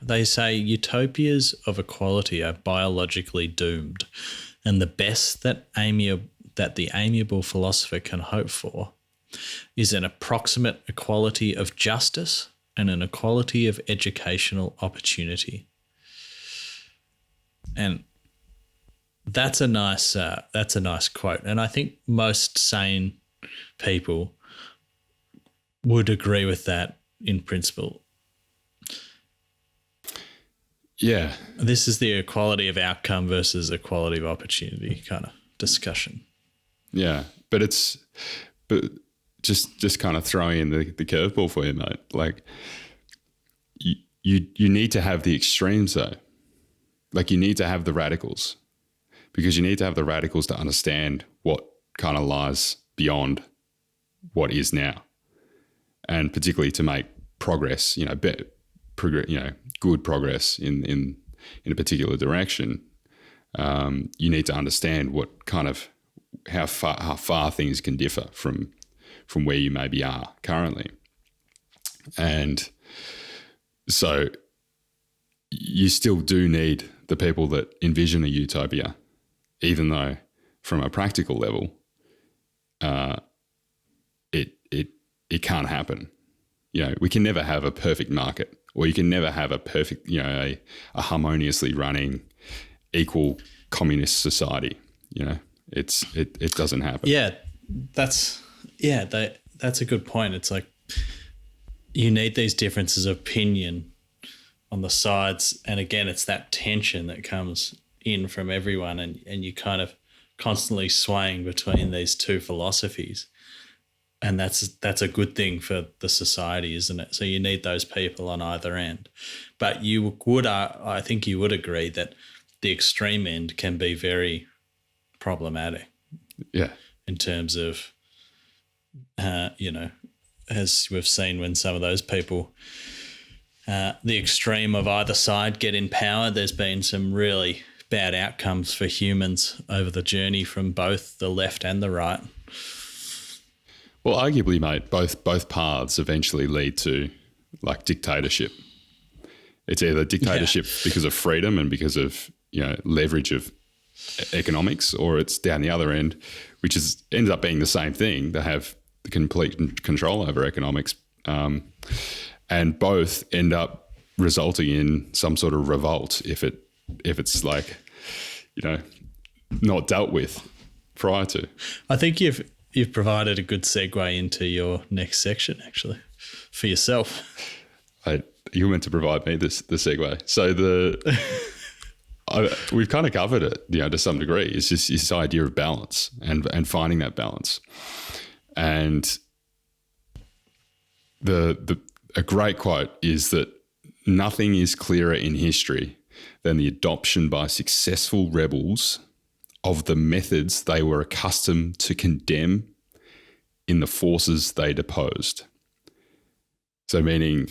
they say utopias of equality are biologically doomed, and the best that the amiable philosopher can hope for is an approximate equality of justice and an equality of educational opportunity. And that's a nice quote. And I think most sane people would agree with that in principle. Yeah. This is the equality of outcome versus equality of opportunity kind of discussion. Yeah. But just kind of throwing in the curveball for you, mate. Like you need to have the extremes though. Like you need to have the radicals, because you need to have the radicals to understand what kind of lies beyond what is now, and particularly to make progress, good progress in a particular direction. You need to understand what kind of how far things can differ from where you maybe are currently, and so you still do need the people that envision a utopia, even though from a practical level, it can't happen. We can never have a perfect market, or you can never have a perfect, a harmoniously running, equal communist society. It doesn't happen. Yeah, that's a good point. It's like you need these differences of opinion on the sides, and again, it's that tension that comes in from everyone, and you kind of constantly swaying between these two philosophies. And that's a good thing for the society, isn't it? So you need those people on either end. But I think you would agree that the extreme end can be very problematic. Yeah. In terms of, as we've seen when some of those people, the extreme of either side get in power, there's been some really bad outcomes for humans over the journey from both the left and the right. Well, arguably, mate, both paths eventually lead to like dictatorship. It's either dictatorship because of freedom and because of leverage of economics, or it's down the other end, which ends up being the same thing. They have the complete control over economics, and both end up resulting in some sort of revolt if it's like not dealt with prior to. I think you've provided a good segue into your next section, actually, for yourself. You were meant to provide me the segue. So we've kind of covered it, to some degree. It's just this idea of balance and finding that balance. And a great quote is that nothing is clearer in history than the adoption by successful rebels of the methods they were accustomed to condemn in the forces they deposed. So meaning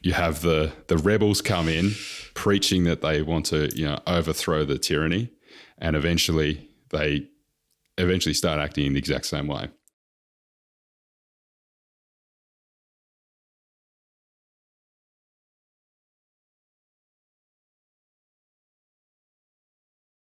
you have the rebels come in preaching that they want to, overthrow the tyranny, and eventually start acting in the exact same way.